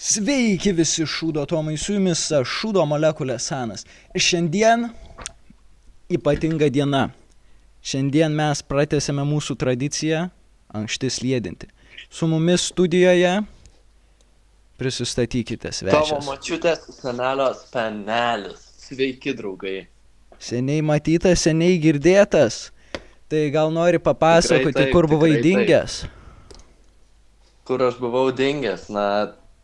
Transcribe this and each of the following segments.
Sveiki visi šūdo tomai, su jumis šūdo molekulės Sanas. Ir šiandien ypatinga diena. Šiandien mes pratęsėme mūsų tradiciją ankštis liedinti. Su mumis studijoje prisistatykite svečias. Tavo močiutės senelio spenelis. Sveiki, draugai. Seniai matytas, seniai girdėtas. Tai gal nori papasakoti, Tikrai taip, kur buvai tikrai taip. dingęs? Kur aš buvau dingęs? Na,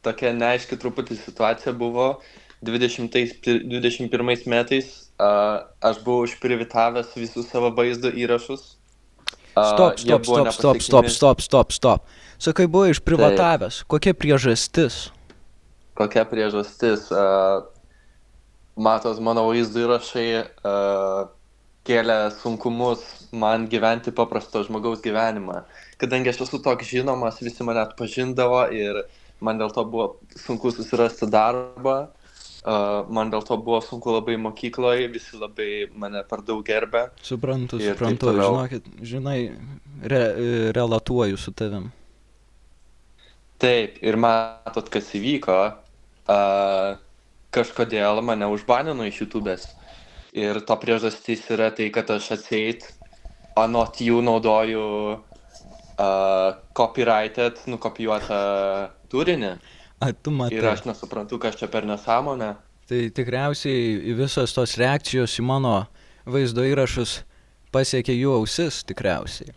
tokia neaiški truputį situacija buvo. 21 metais aš buvau išprivitavęs visus savo vaizdo įrašus. Stop. Sakai, buvai išprivatavęs. Kokia priežastis? Kokia priežastis? Matos, mano vaizdo įrašai kėlė sunkumus man gyventi paprasto žmogaus gyvenimą. Kadangi aš esu toks žinomas, visi mane atpažindavo ir man dėl to buvo sunku susirasti darbą. Man dėl to buvo sunku labai mokykloje, visi labai mane per daug gerbė. Suprantu, žinokit, relatuoju su tavim. Taip, ir matot, kas įvyko, kažkodėl mane užbanino iš YouTube'ės. Ir to priežastys yra tai, kad aš atseit anot jų naudoju copyrighted, nukopijuotą turinį. Tu matai. Ir aš nesuprantu, kas čia per nesąmonę. Tai tikriausiai visos tos reakcijos į mano vaizdo įrašus pasiekė jų ausis tikriausiai.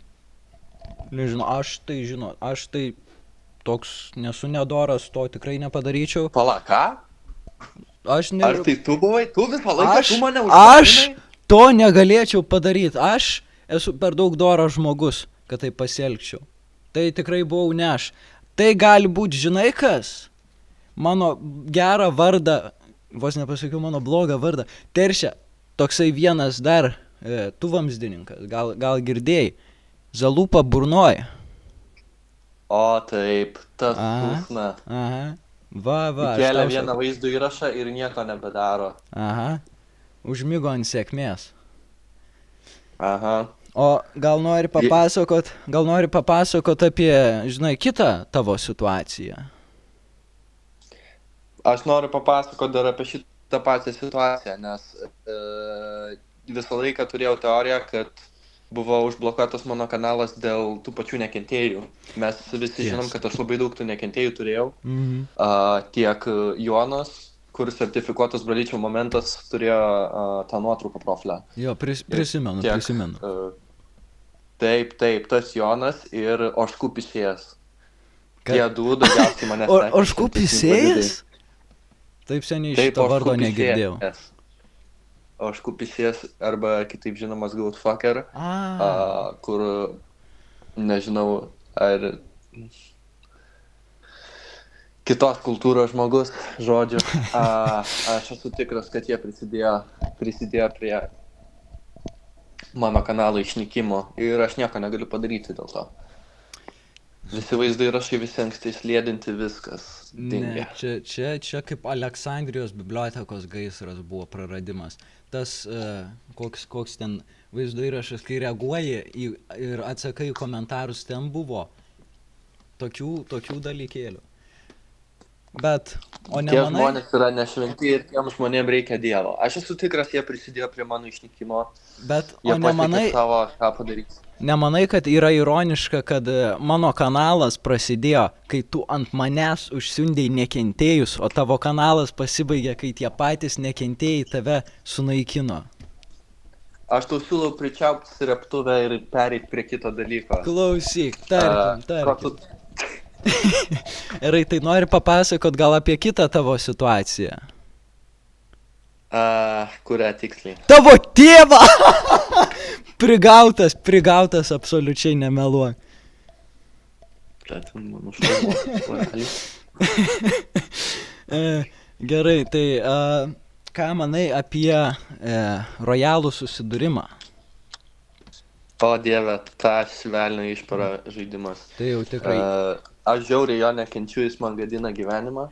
Nežinau, aš tai toks nesu nedoras, to tikrai nepadaryčiau. Pala, ką? Ar tai tu buvai? Tu visą laiką tu mane užbaninai? Aš to negalėčiau padaryti. Aš esu per daug doras žmogus, kad tai pasielgčiau. Tai tikrai buvau ne aš. Tai gali būti, žinai kas? Mano gerą vardą, vos nepasakiau mano blogą vardą, teršia toksai vienas dar tu vamzdininkas, gal girdėjai, Zalupa burnoj. O taip, tas susna. Aha, va. Įkėlė vieną vaizdo įrašą ir nieko nebedaro. Aha, užmigo ant sėkmės. Aha. O gal nori papasakot apie, žinai, kitą tavo situaciją? Aš noriu papasakoti dar apie šitą pačią situaciją, nes visą laiką turėjau teoriją, kad buvo užblokuotas mano kanalas dėl tų pačių nekentėjų. Mes visi žinom, kad aš labai daug tų nekentėjų turėjau. Tiek Jonas, kur sertifikuotas brolyčio momentas turėjo tą nuotrauką profilę. Jo, prisimenu. Taip, tas Jonas ir Oškų pisėjas. Tie du daugiausiai manęs nekentė. Oškų pisėjas? Taip seniai šito vardo negirdėjau. Oškų pisėjas arba kitaip žinomas Goldfucker, kur nežinau ar kitos kultūros žmogus, žodžiu. Aš esu tikras, kad jie prisidėjo prie mano kanalo išnykimo ir aš nieko negaliu padaryti dėl to. Visi vaizdo įrašai, visi anksti slėdinti, viskas dingia. Ne, čia kaip Aleksandrijos bibliotekos gaisras buvo praradimas. Tas, koks ten vaizdo įrašas, kai reaguoji ir atsakai į komentarus, ten buvo tokių dalykėlių. Bet, o nemanai? Tie žmonės yra nešventi ir tiem žmonėm reikia Dievo. Aš esu tikras, jie prisidėjo prie mano išnykimo. Bet, jie pasiekė savo, ką padarys. Nemanai, kad yra ironiška, kad mano kanalas prasidėjo, kai tu ant manęs užsiundėjai nekentėjus, o tavo kanalas pasibaigė, kai tie patys nekentėjai tave sunaikino? Aš tau siūlau pričiaupti srėbtuvę ir pereit prie kito dalyko. Klausyk, tarkim. Gerai, tai nori papasakot gal apie kitą tavo situaciją? Kurią tiksliai? Tavo tėvą! Prigautas, absoliučiai nemeluok. Gerai, tai ką manai apie rojalų susidūrimą? O Dieve, ta švelnio išpara žaidimas. Tai jau tikrai. Aš žiauriai jo nekenčiu, jis man gadina gyvenimą.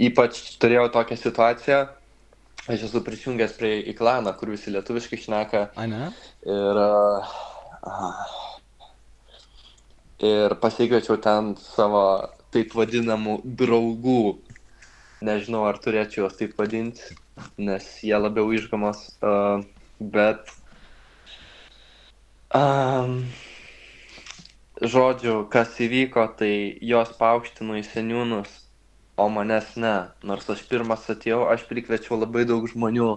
Ypač turėjau tokią situaciją, aš esu prisijungęs į klaną, kur visi lietuviškai šneka. Ir pasikviečiau ten savo taip vadinamų draugų. Nežinau, ar turėčiau juos taip vadinti, nes jie labiau išgamos, bet žodžiu, kas įvyko, tai jos paaukštino į seniūnus, o manęs ne. Nors aš pirmas atėjau, aš prikviečiau labai daug žmonių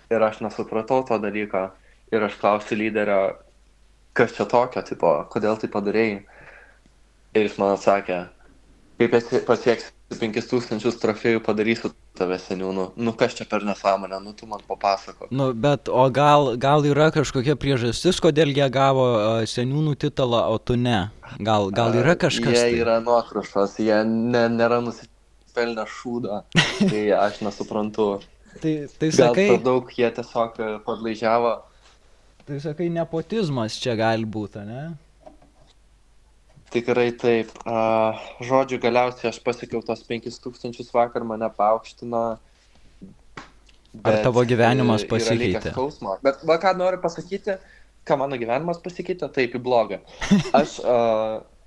ir aš nesupratau to dalyko. Ir aš klausiu lyderio, kas čia tokio, tipo, kodėl tai padarėjai. Ir jis man atsakė, kaip esi pasieksi 5000 trofėjų, padarysiu tave seniūnu. Nu kas čia per nesąmonę, nu tu man papasako. Nu, bet o gal yra kažkokia priežastis, kodėl jie gavo seniūnų titulą, o tu ne? Gal yra kažkas? Jie yra nuokrušos, jie nėra nusipelnę šūdo, tai aš nesuprantu. Tai Gal sakai, per daug jie tiesiog padlaižiavo. tai sakai, nepotizmas čia gali būti, ne? Tikrai taip. Žodžiu, galiausiai aš pasiekiau tos 5000 vakar, mane paaukštino. Ar tavo gyvenimas yra pasikeitė? likęs skausmo. Bet va ką noriu pasakyti, ką mano gyvenimas pasikeitė, taip į blogą.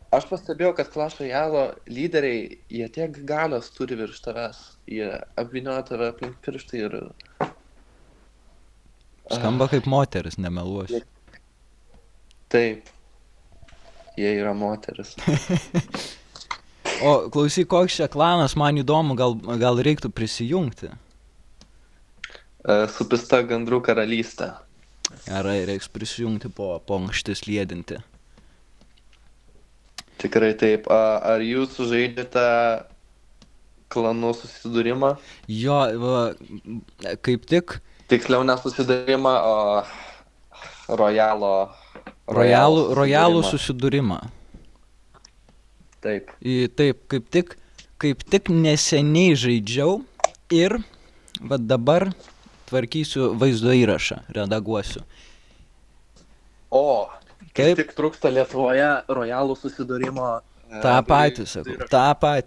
Aš pastebėjau, kad Clash Royale lyderiai, jie tiek galios turi virš tavęs. Jie apvynioja tave aplink pirštai ir... Skamba kaip moteris, nemeluosiu. Taip. Jie yra moteris. O klausyk, koks čia klanas, man įdomu, gal reiktų prisijungti. Supista gandrų karalystė. Gerai, reiks prisijungti po ankštis liedinti. Tikrai taip. Ar jūs žaidžiate klanų susidūrimą? Jo, va, kaip tik Tiksliau nesusidūrimą, o rojalų susidūrimą. Taip. Taip, kaip tik neseniai žaidžiau ir va dabar tvarkysiu vaizdo įrašą, redaguosiu. O, Kaip? tik trūksta Lietuvoje rojalų susidūrimo. tą patį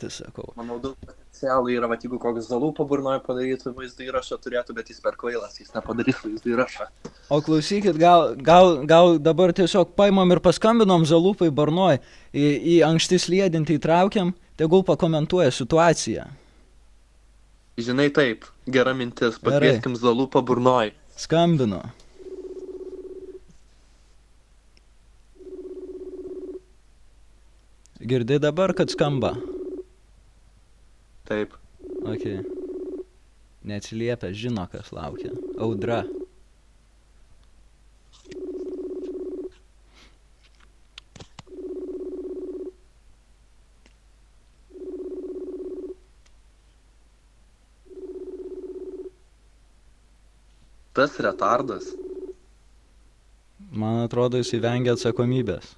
sakau. Manau, daug potencialų yra, jeigu koks Zalūpa burnoje padarytų vaizdo įrašą turėtų, bet jis per kvailas, jis nepadarys vaizdo įrašą. O klausykit, gal dabar tiesiog paimam ir paskambinom Zalūpai Barnoj, į ankštis liedintį įtraukiam, tegul pakomentuoja situaciją. Žinai taip, gera mintis, Gerai. pakvieskim Zalūpą burnoj. Skambino. Girdi dabar, kad skamba? Taip. Ok. Neatsiliepia, žino, kas laukia. Audra. Tas retardas. Man atrodo, jis įvengia atsakomybės.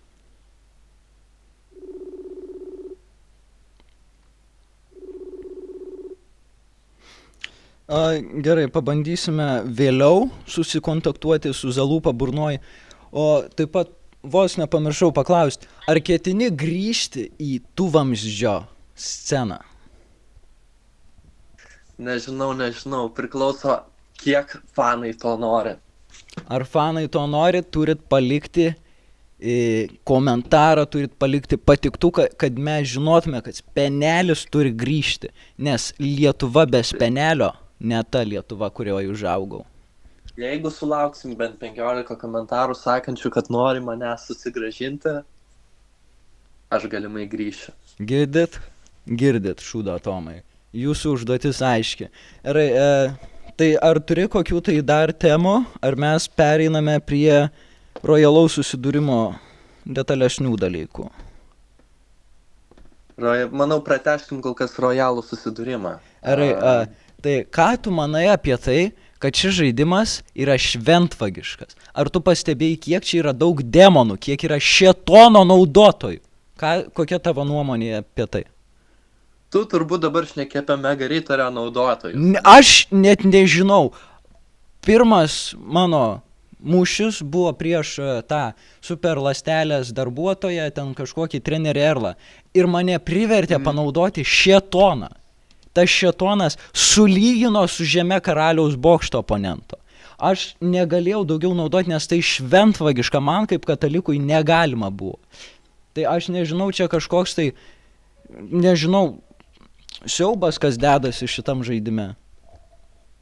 Gerai, pabandysime vėliau susikontaktuoti su Zalūpa Burnoj. O taip pat vos nepamiršau paklausti, ar ketini grįžti į Tuvamzdžio sceną? Nežinau, priklauso, kiek fanai to nori. Ar fanai to nori, turit palikti komentarą, turit palikti patiktuką, kad mes žinotume, kad Spenelis turi grįžti, nes Lietuva be Spenelio ne ta Lietuva, kurioje užaugau. Jeigu sulauksim bent 15 komentarų sakančių, kad nori mane susigrąžinti, aš galimai grįšiu. Girdit, šūdo Tomai. Jūsų užduotis aiški. Tai ar turi kokių tai dar temų, ar mes pereiname prie rojalaus susidūrimo detalesnių dalykų? Manau, pratęskim kol kas rojalų susidūrimą. Tai ką tu manai apie tai, kad šis žaidimas yra šventvagiškas? Ar tu pastebėjai, kiek čia yra daug demonų, kiek yra šėtono naudotojų? Kokia tavo nuomonė apie tai? Tu turbūt dabar šneki apie Mega Ritario naudotojus. Aš net nežinau. Pirmas mano mūšis buvo prieš tą super lastelės darbuotoją, ten kažkokį trenerį Erlą. Ir mane privertė panaudoti šėtoną. Tas šėtonas sulygino su žeme karaliaus bokšto oponento. Aš negalėjau daugiau naudoti, nes tai šventvagiška, man kaip katalikui negalima buvo. Tai aš nežinau, čia kažkoks tai nežinau, siaubas, kas dedasi šitam žaidime.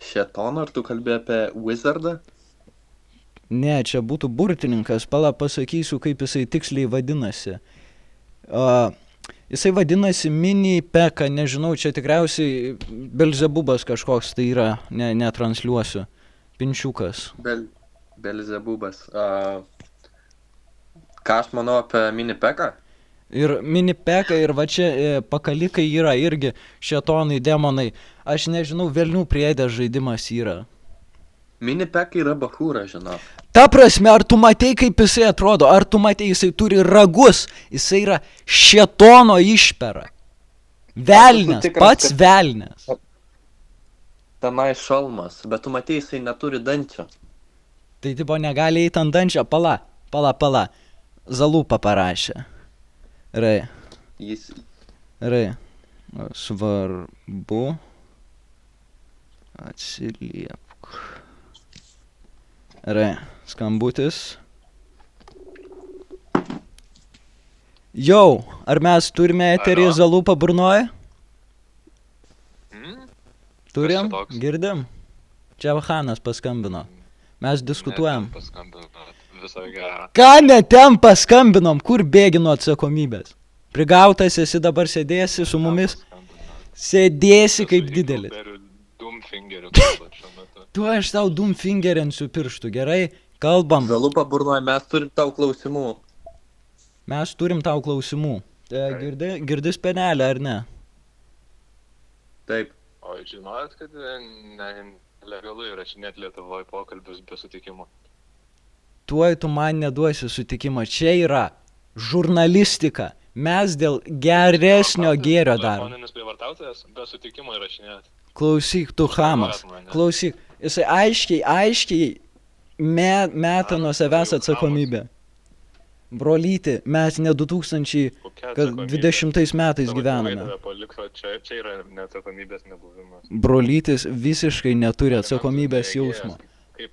Šetoną, ar tu kalbė apie Wizardą? Ne, čia būtų burtininkas, pala pasakysiu, kaip jisai tiksliai vadinasi. Jisai vadinasi Mini Peka, nežinau, čia tikriausiai Belzebubas kažkoks tai yra, netransliuosiu. Pinčiukas. Belzebubas. Ką aš manau apie Mini Peką? Ir Mini Peka, ir va čia pakalikai yra irgi šetonai, demonai. Aš nežinau, velnių priedės žaidimas yra. Mini Peka yra bachūra, žinau. Ta prasme, ar tu matei, kaip jisai atrodo? Ar tu matei, jisai turi ragus? Jisai yra šetono išpera. Velnias, pats velnias. Tenai šalmas, bet tu matei, jisai neturi dančio. Tai tipo negali eiti ant dančio. Pala. Zalupa parašė. Rai. Svarbu. Atsiliepk. Rai. Skambutis. Jau, ar mes turime eterį Zalupą burnoje? Turim? Girdim? Čia Vahanas paskambino. Mes diskutuojam. Ką ne ten paskambinom? Kur bėgi nuo atsakomybės? Prigautas esi, dabar sėdėsi su mumis? Sėdėsi kaip didelis. Tu aš tau dumfingerinsiu pirštų, gerai? Kalbam. Zalupa burnoje, mes turim tau klausimų. Mes turim tau klausimų. Girdi spenelę, ar ne? Taip. O žinojot, kad nelegalu įrašinėti Lietuvoje pokalbius be sutikimo? Tuoj tu man neduosi sutikimą. Čia yra žurnalistika. Mes dėl geresnio gėrio darom. Telefoninis prievartautojas be sutikimo įrašinėti. Klausyk, tu chamas. Klausyk, jisai aiškiai meta nuo savęs atsakomybę. Brolyti, mes ne 2020 metais gyvename. Čia yra neatsakomybės nebuvimas. Brolytis visiškai neturi atsakomybės jausmo.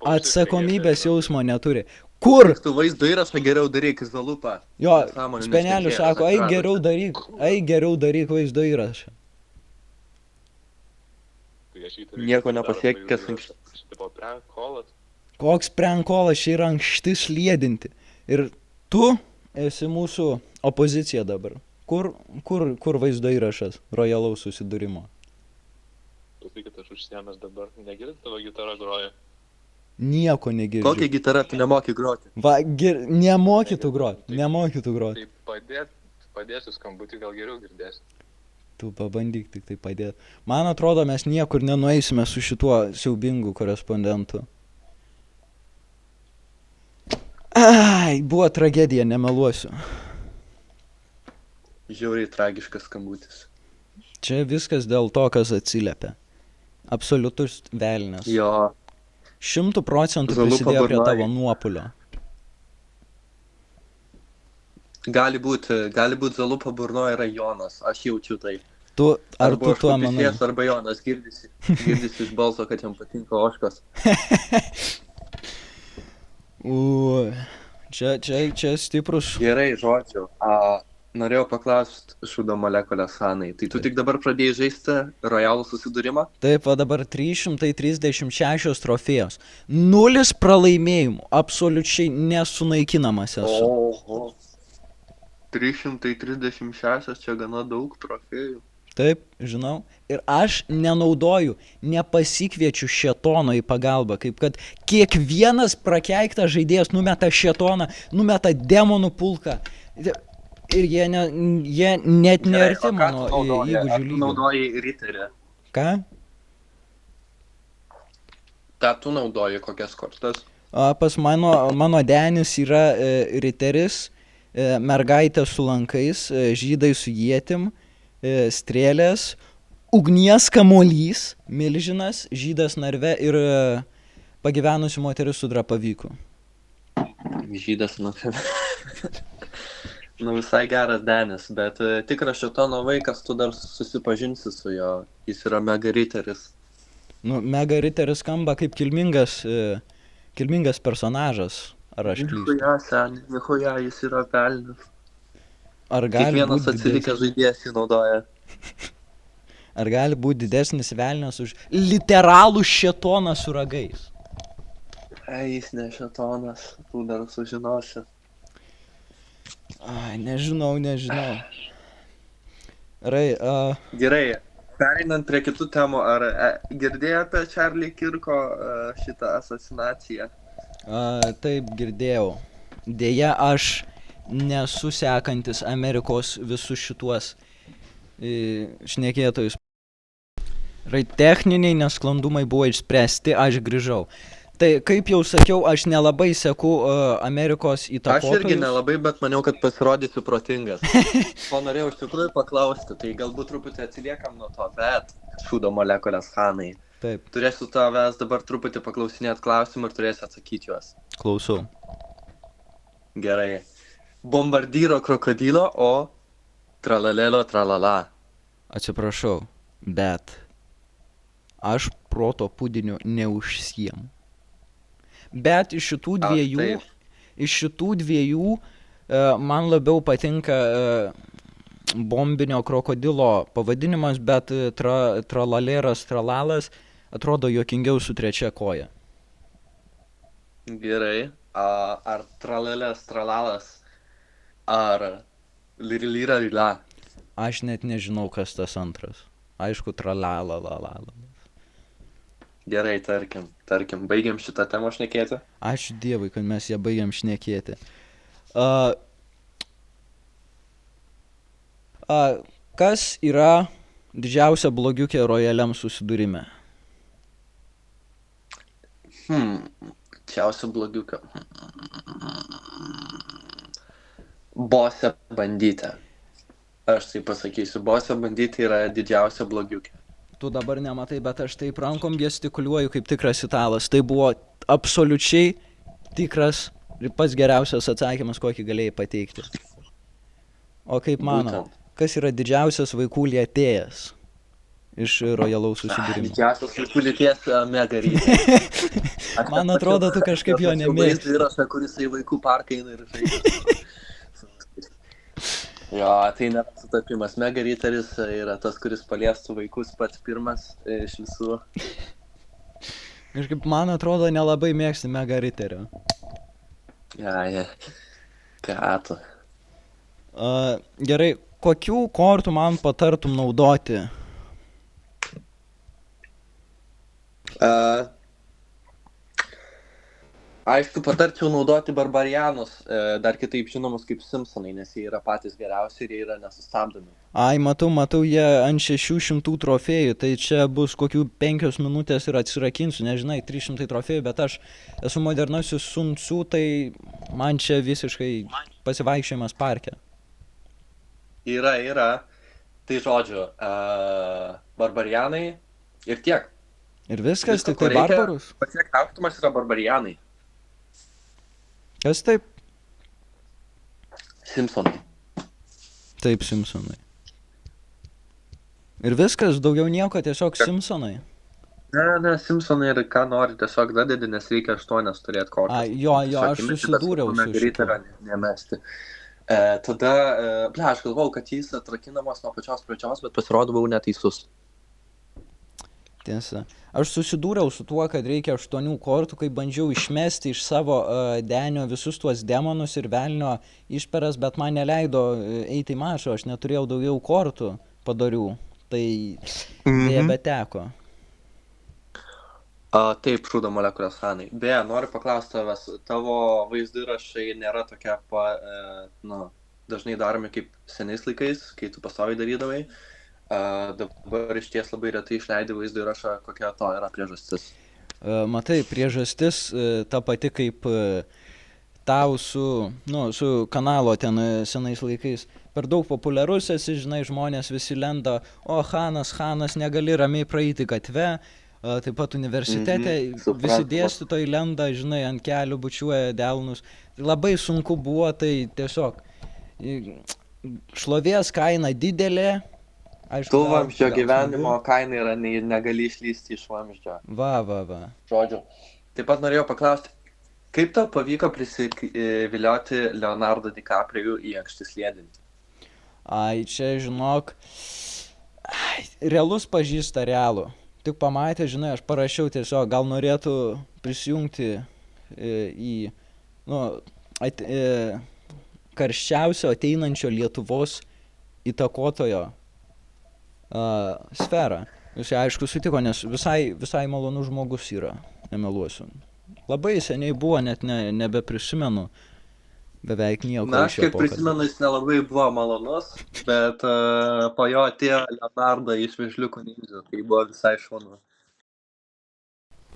Atsakomybės jausmo neturi. Kur? Tu vaizdo įrašą geriau daryk, Zalupą. Jo, spenelių sako, eik geriau daryk vaizdo įrašą. Nieko nepasiekęs anksčiau. Koks prankolas, čia yra ankšti sliedinti. Ir tu esi mūsų opozicija dabar. Kur vaizdo įrašas rojalaus susidūrimo? Pasakykit, aš užsiemęs dabar. Negirdit, tavo gitara groja? Nieko negirdžiu. Kokią gitarą tu nemoki groti? Va, nemokytų groti. Tai padėsiu skambutį, gal geriau girdėsi. Tu pabandyk tik tai padėti. Man atrodo, mes niekur nenueisime su šituo siaubingu korespondentu. Ai, buvo tragedija, nemeluosiu. Žiauriai tragiškas skambutis. Čia viskas dėl to, kas atsiliepia. Absoliutus velnias. Jo. 100% prisidėjo prie tavo nuopuolio. Gali būt Zalupa burnoje yra Jonas, aš jaučiu tai. Ar tu tuo manai? Arba Jonas girdisi iš balso, kad jam patinka ožkos. Čia stiprus. Gerai, žodžiu. Norėjau paklausti šūdo molekulės Sanai. Tai tu tik dabar pradėjai žaisti rojalų susidūrimą? Taip, o dabar 336 trofėjos. 0 pralaimėjimų. Absoliučiai nesunaikinamas esu. Oho. 336, čia gana daug trofėjų. Taip, žinau. Ir aš nenaudoju, nepasikviečiu šetono į pagalbą. Kaip kad kiekvienas prakeiktas žaidėjas numeta šetoną, numeta demonų pulką. Ir jie net nearti mano įgūdžių lygio. Tu naudoji riterį. Ką? Ką tu naudoji, kokias kortas? Pas mano denis yra riteris, mergaitė su lankais, žydai su ietim, strėlės, ugnies kamuolys, milžinas, žydas narve ir pagyvenusi moteris su drapavyku. Žydas narve. Nu visai geras denis, bet tikras šetono vaikas, tu dar susipažinsi su jo, jis yra mega riteris. Nu, mega riteris skamba kaip kilmingas personažas, ar aš klystu? Nichuja, seni, nichuja, jis yra velnias. Ar gali Kiekvienas būti atsilikęs žaidėjas jį naudoja. Ar gali būti didesnis velnias už literalų šėtoną su ragais? Jis ne šetonas, tu dar sužinosi. Ai, nežinau. Gerai, pereinant prie kitų temų, ar girdėjai apie Charlie Kirko šitą asasinaciją? Taip girdėjau. Deja, aš nesu sekantis Amerikos visus šituos šnekėtojus. Techniniai nesklandumai buvo išspręsti, aš grįžau. Tai kaip jau sakiau, aš nelabai seku Amerikos įtakotojus. Aš irgi nelabai, bet maniau, kad pasirodysiu protingas. Ko norėjau iš tikrųjų paklausti, tai galbūt truputį atsiliekam nuo to, bet šūdo molekulės Hanai. Taip. Turėsiu tavęs dabar truputį paklausinėti klausimų ir turėsi atsakyti juos. Klausau. Gerai. Bombardyro krokodilo, o tralalelo tralala. Atsiprašau, bet aš proto pudiniu neužsiemu. Bet iš šitų dviejų man labiau patinka bombinio krokodilo pavadinimas, bet tralalėras tralalas atrodo juokingiau su trečia koja. Gerai. Ar tralalės tralalas, ar lirilyra lila? Aš net nežinau, kas tas antras. Aišku, tralalalala. Gerai, tarkim, baigiam šitą temą šnekėti. Ačiū Dievui, kad mes ją baigiam šnekėti. Kas yra didžiausia blogiukė rojaliam susidūrime? Didžiausia blogiukė. Bosė bandytė. Aš tai pasakysiu, bosė bandytė yra didžiausia blogiukė. Tu dabar nematai, bet aš taip rankom gestikuliuoju kaip tikras italas. Tai buvo absoliučiai tikras ir pats geriausias atsakymas, kokį galėjai pateikti. O kaip mano, kas yra didžiausias vaikų lietėjas iš rojalaus susidūrimo? Didžiausias vaikų lietėjas Megarytė. Man atrodo, tu kažkaip jo nemėgsti. Įrašą, kuris į vaikų parką eina ir žaidžia. Jo, tai nėra sutapimas. Megaryteris yra tas, kuris paliestų vaikus pats pirmas iš visų. Kažkaip, man atrodo, nelabai mėgsti Megaryterio. Ja. Ką tu? Gerai, kokių kortų man patartum naudoti? Aišku, patarčiau naudoti barbarianus, dar kitaip žinomus kaip Simpsonai, nes jie yra patys geriausi ir jie yra nesustabdomi. Ai, matau, jie ant 600 trofėjų, tai čia bus kokių 5 minutės ir atsirakinsiu, nežinai, 300 trofėjų, bet aš esu modernusis Sun Tzu, tai man čia visiškai pasivaikščiojimas parke. Yra. Tai žodžiu, barbarianai ir tiek. Ir viskas, tik tai barbarus? Pasiek aukštumas yra barbarianai. Kas taip? Simpsonai. Taip, Simpsonai. Ir viskas, daugiau nieko, tiesiog Simpsonai. Ne, Simpsonai ir ką nori, tiesiog dadedi, nes reikia 8 turėti kortas. Jo, aš susidūriau su šitu. Nemesti. Tada, aš galvojau, kad jis atrakinamas nuo pačios pradžios, bet pasirodo buvau neteisus. Tiesa. Aš susidūriau su tuo, kad reikia 8 kortų, kai bandžiau išmesti iš savo denio visus tuos demonus ir velnio išperas, bet man neleido eiti į mačą, aš neturėjau daugiau kortų padarių. Tai dėja beteko. Taip, šūdo molekulės Hanai. Beje, noriu paklausti tavęs, tavo vaizdo įrašai nėra tokie dažnai daromi kaip seniais laikais, kai tu pastoviai darydavai. Dabar iš ties labai retai išleidai vaizdo įrašą, kokia to yra priežastis. Matai, priežastis ta pati kaip tau su kanalo ten senais laikais. Per daug populiarus esi, žinai, žmonės visi lenda, Hanas, negali ramiai praeiti gatve, taip pat universitete, visi dėstytojai lenda, žinai, ant kelių bučiuoja delnus. Labai sunku buvo, tai tiesiog šlovės kaina didelė. Tu vamzdžio gyvenimo kaina yra, negali išlysti iš vamzdžio. Va. Žodžiu. Taip pat norėjau paklausti, kaip tau pavyko prisivilioti Leonardo DiCaprio į ankštis sliedinti? Ai, čia, žinok, realus pažįsta realų. Tik pamatė, žinai, aš parašiau tiesiog, gal norėtų prisijungti į, nu, karščiausio ateinančio Lietuvos įtakotojo sferą. Jis aišku sutiko, nes visai malonus žmogus yra, nemeluosiu. Labai seniai buvo, net nebeprisimenu beveik nieko. Na, aš kiek prisimenu, jis nelabai buvo malonus, bet po jo atėjo Leonardo iš Vėžliukų nindzų, tai buvo visai šaunu.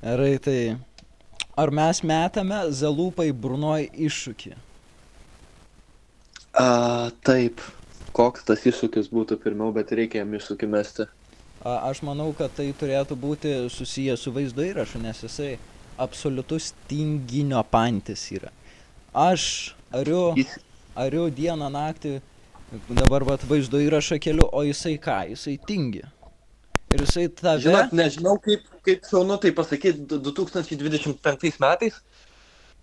Gerai, tai ar mes metame Zalupai Brunoj iššūkį? Taip. Koks tas iššūkis būtų pirmiau, bet reikia jam iššūkį mesti. Aš manau, kad tai turėtų būti susijęs su vaizdo įrašu, nes jisai absoliutus tinginio pantis yra. Aš ariu dieną naktį, dabar vat vaizdo įrašą keliu, o jisai ką? Jisai tingi. Ir jisai tave... Žinot, nežinau kaip šaunu tai pasakyti 2025 metais,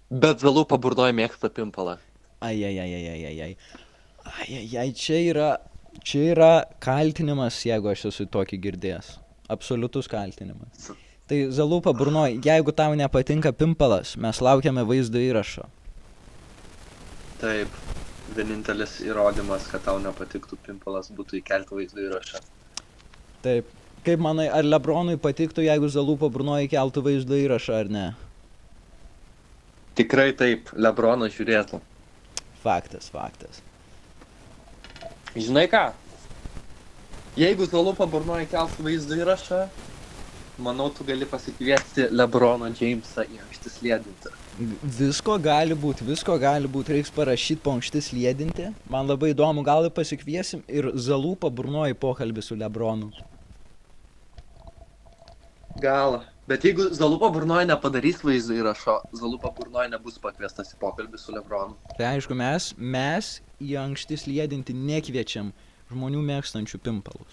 bet Zalupa Burnoj mėgsta pimpalą. Ai, čia yra kaltinimas, jeigu aš esu tokį girdėjęs. Absoliutus kaltinimas. Tai Zalupa Burnoj, jeigu tau nepatinka pimpalas, mes laukiame vaizdo įrašo. Taip, vienintelis įrodymas, kad tau nepatiktų pimpalas, būtų įkelti vaizdo įrašą. Taip. Kaip manai, ar Lebronui patiktų, jeigu Zalupa Burnoj įkeltų vaizdo įrašą, ar ne? Tikrai taip, Lebronas žiūrėtų. Faktas. Žinai ką? Jeigu Zalupa Burnoj įkeltų vaizdo įrašą, manau, tu gali pasikviesti Lebroną Jamesą į ankštis liedinti. Visko gali būt, reiks parašyti po ankštis liedinti. Man labai įdomu, gal pasikviesim ir Zalupa Burnoj pokalbį su Lebronu. Gal. Bet jeigu Zalupa Burnoj nepadarys vaizdo įrašo, Zalupa Burnoj nebus pakviestas į pokalbį su Lebronu. Tai aišku, mes į ankštis liedinti nekviečiam žmonių mėgstančių pimpalus.